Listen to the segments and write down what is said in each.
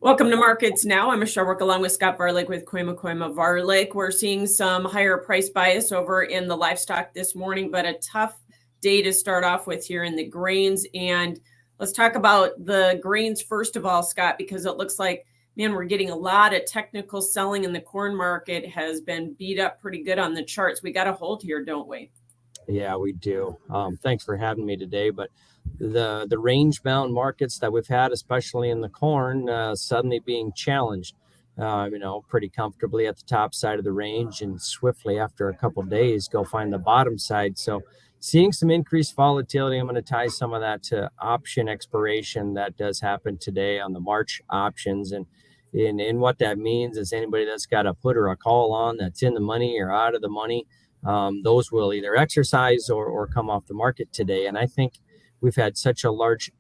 Welcome to Markets Now. I'm Michelle Rook along with Scott Varilek with Kooima Kooima Varilek. We're seeing some higher price bias over in the livestock this morning, but a tough day to start off with here in the grains. And let's talk about the grains first of all, Scott, because it looks like, man, we're getting a lot of technical selling, and the corn market has been beat up pretty good on the charts. We got to hold here, don't we? Yeah, we do. Thanks for having me today. But the range bound markets that we've had, especially in the corn, suddenly being challenged, pretty comfortably at the top side of the range, and swiftly after a couple of days go find the bottom side. So seeing some increased volatility. I'm going to tie some of that to option expiration that does happen today on the March options. And what that means is anybody that's got a put or a call on that's in the money or out of the money, those will either exercise or come off the market today. And I think we've had such a large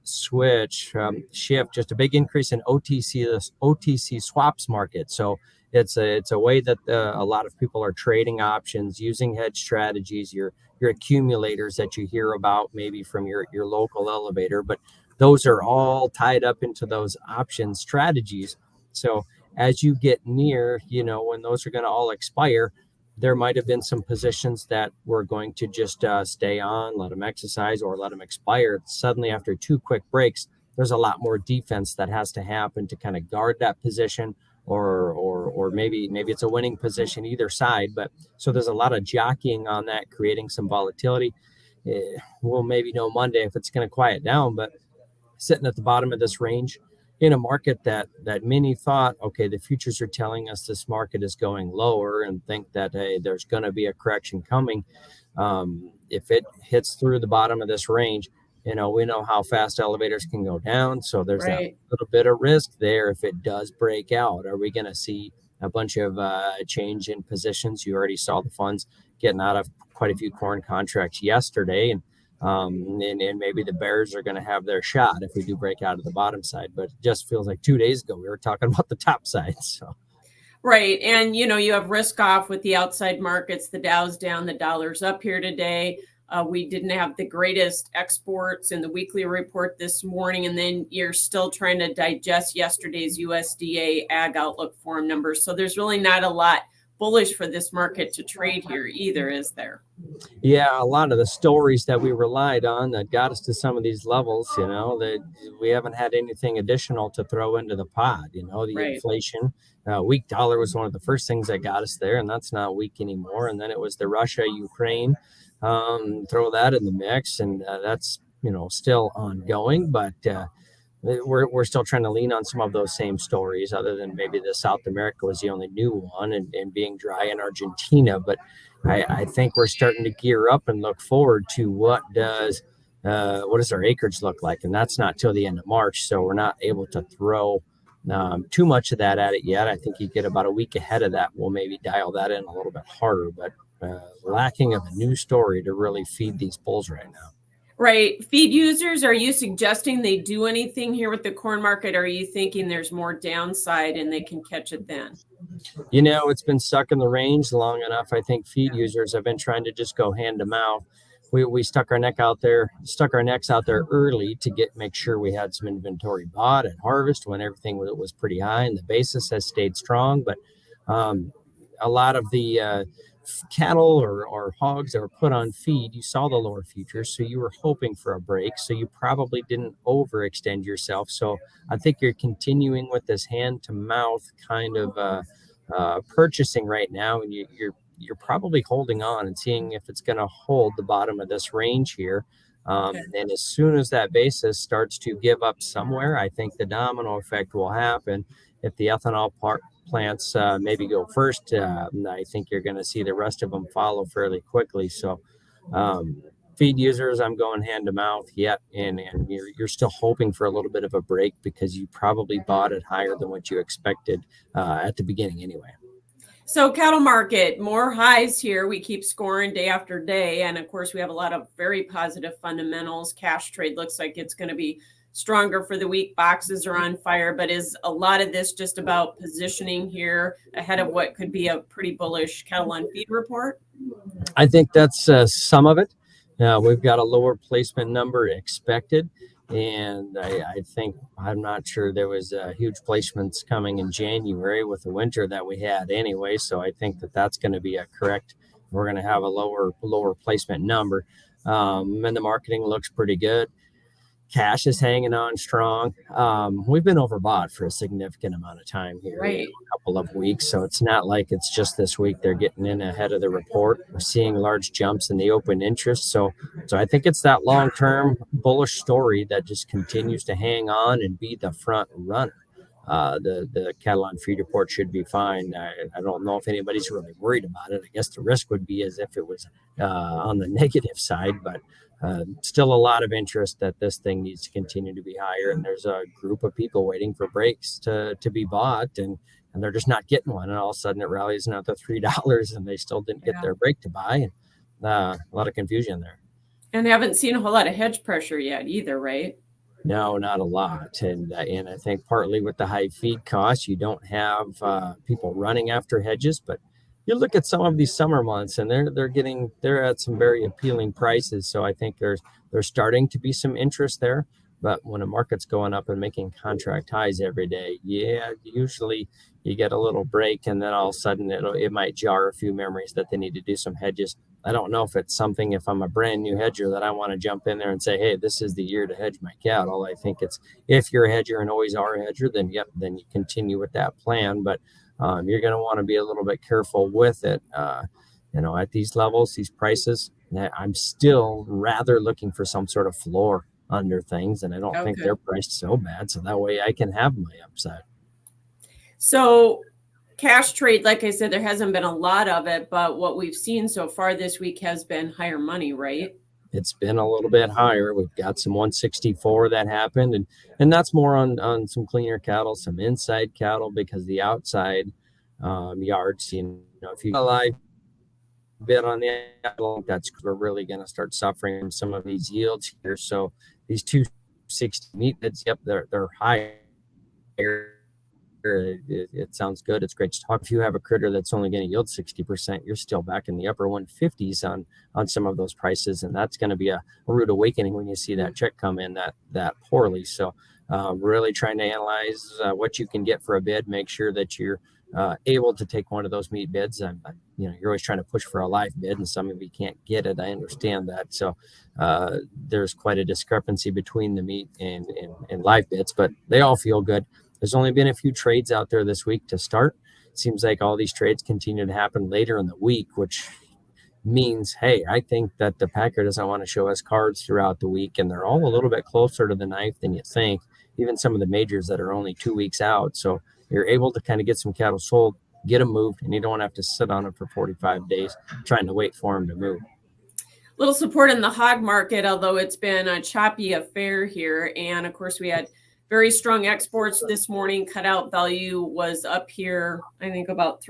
shift, just a big increase in OTC swaps market. So it's a way that a lot of people are trading options using hedge strategies, your accumulators that you hear about maybe from your local elevator, but those are all tied up into those option strategies. So as you get near, when those are going to all expire, there might have been some positions that were going to just stay on, let them exercise, or let them expire. Suddenly, after two quick breaks, there's a lot more defense that has to happen to kind of guard that position, or maybe it's a winning position either side. But so there's a lot of jockeying on that, creating some volatility. We'll maybe know Monday if it's going to quiet down, but sitting at the bottom of this range in a market that many thought, okay, the futures are telling us this market is going lower, and think that, hey, there's going to be a correction coming. If it hits through the bottom of this range, we know how fast elevators can go down. So there's that little bit of risk there. If it does break out, are we going to see a bunch of change in positions? You already saw the funds getting out of quite a few corn contracts yesterday, and maybe the bears are going to have their shot if we do break out of the bottom side. But it just feels like 2 days ago we were talking about the top side. So right. And you have risk off with the outside markets. The Dow's down, the dollar's up here today. We didn't have the greatest exports in the weekly report this morning, and then you're still trying to digest yesterday's USDA Ag Outlook Forum numbers. So there's really not a lot bullish for this market to trade here either, is there? Yeah, a lot of the stories that we relied on that got us to some of these levels, that we haven't had anything additional to throw into the pot. Inflation, weak dollar was one of the first things that got us there, and that's not weak anymore. And then it was the Russia-Ukraine, throw that in the mix, and that's still ongoing, but we're still trying to lean on some of those same stories, other than maybe the South America was the only new one, and being dry in Argentina. But I think we're starting to gear up and look forward to what does our acreage look like, and that's not till the end of March. So we're not able to throw too much of that at it yet. I think you get about a week ahead of that. We'll maybe dial that in a little bit harder, but lacking of a new story to really feed these bulls right now. Right. Feed users, are you suggesting they do anything here with the corn market? Or are you thinking there's more downside and they can catch it then? It's been stuck in the range long enough. I think feed users have been trying to just go hand to mouth. We stuck our necks out there early to make sure we had some inventory bought at harvest when everything was pretty high, and the basis has stayed strong. But a lot of the cattle or hogs that were put on feed, you saw the lower futures, so you were hoping for a break, so you probably didn't overextend yourself. So I think you're continuing with this hand to mouth kind of purchasing right now, and you're probably holding on and seeing if it's going to hold the bottom of this range here. And as soon as that basis starts to give up somewhere, I think the domino effect will happen. If the ethanol plants maybe go first, I think you're going to see the rest of them follow fairly quickly. So feed users, I'm going hand to mouth yet, and you're still hoping for a little bit of a break because you probably bought it higher than what you expected at the beginning anyway. So cattle market, more highs here. We keep scoring day after day. And of course, we have a lot of very positive fundamentals. Cash trade looks like it's going to be stronger for the week. Boxes are on fire, but is a lot of this just about positioning here ahead of what could be a pretty bullish cattle on feed report? I think that's some of it. We've got a lower placement number expected. And I think, I'm not sure there was huge placements coming in January with the winter that we had anyway. So I think that that's going to be a correct. We're going to have a lower placement number, and the marketing looks pretty good. Cash is hanging on strong. We've been overbought for a significant amount of time here, Right. a couple of weeks. So it's not like it's just this week they're getting in ahead of the report. We're seeing large jumps in the open interest. So I think it's that long-term bullish story that just continues to hang on and be the front runner. The cattle on feed report should be fine. I don't know if anybody's really worried about it. I guess the risk would be as if it was on the negative side, but still a lot of interest that this thing needs to continue to be higher. And there's a group of people waiting for breaks to be bought, and they're just not getting one. And all of a sudden it rallies another $3 and they still didn't get their break to buy. And a lot of confusion there. And haven't seen a whole lot of hedge pressure yet either, right? No, not a lot. And I think partly with the high feed costs, you don't have people running after hedges, but you look at some of these summer months and they're at some very appealing prices. So I think there's starting to be some interest there. But when a market's going up and making contract highs every day, yeah, usually you get a little break, and then all of a sudden it might jar a few memories that they need to do some hedges. I don't know if it's something, if I'm a brand new hedger, that I want to jump in there and say, hey, this is the year to hedge my cattle. I think it's, if you're a hedger and always are a hedger, then yep, then you continue with that plan. But you're going to want to be a little bit careful with it. At these levels, these prices, I'm still rather looking for some sort of floor under things, and I don't think they're priced so bad. So that way I can have my upside. So cash trade, like I said, there hasn't been a lot of it, but what we've seen so far this week has been higher money, right? It's been a little bit higher. We've got some 164 that happened, and that's more on some cleaner cattle, some inside cattle, because the outside yards, if you got a live bit on the cattle, that's, we're really going to start suffering from some of these yields here. So these 260 meat bids, yep, they're higher. It sounds good. It's great to talk. If you have a critter that's only going to yield 60%, you're still back in the upper 150s on some of those prices, and that's going to be a rude awakening when you see that check come in that poorly. So really trying to analyze what you can get for a bid. Make sure that you're able to take one of those meat bids. You're always trying to push for a live bid, and some of you can't get it. I understand that. So there's quite a discrepancy between the meat and live bids, but they all feel good. There's only been a few trades out there this week to start. It seems like all these trades continue to happen later in the week, which means, hey, I think that the packer doesn't want to show us cards throughout the week, and they're all a little bit closer to the knife than you think, even some of the majors that are only 2 weeks out. So you're able to kind of get some cattle sold, get them moved, and you don't have to sit on them for 45 days trying to wait for them to move. Little support in the hog market, although it's been a choppy affair here. And of course, we had very strong exports this morning. Cutout value was up here, I think about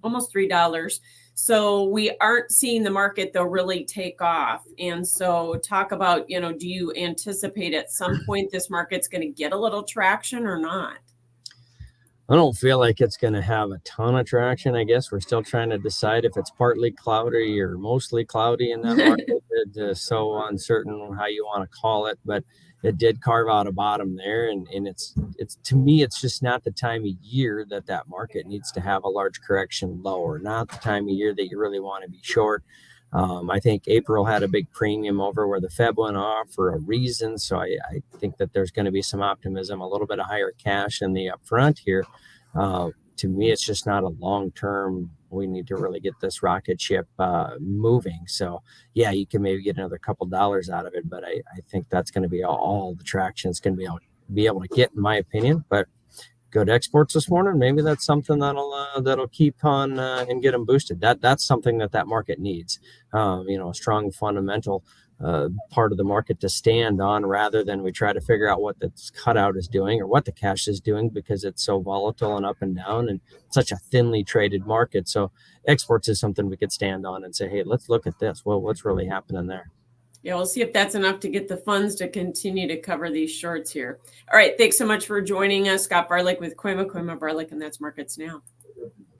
almost $3. So we aren't seeing the market though really take off. And so talk about, do you anticipate at some point this market's going to get a little traction or not? I don't feel like it's going to have a ton of traction. I guess we're still trying to decide if it's partly cloudy or mostly cloudy in that market. It's so uncertain how you want to call it, but it did carve out a bottom there. And it's to me, it's just not the time of year that market needs to have a large correction lower, not the time of year that you really want to be short. I think April had a big premium over where the Fed went off for a reason. So I think that there's going to be some optimism, a little bit of higher cash in the upfront here. To me, it's just not a long-term. We need to really get this rocket ship moving. So yeah, you can maybe get another couple dollars out of it, but I think that's going to be all the traction it's going to be able to get, in my opinion. But good exports this morning. Maybe that's something that'll keep on and get them boosted. That's something that market needs. A strong fundamental part of the market to stand on, rather than we try to figure out what the cutout is doing or what the cash is doing, because it's so volatile and up and down and such a thinly traded market. So exports is something we could stand on and say, hey, let's look at this. Well, what's really happening there? Yeah, we'll see if that's enough to get the funds to continue to cover these shorts here. All right. Thanks so much for joining us. Scott Varilek with Kooima Kooima Varilek, and that's Markets Now.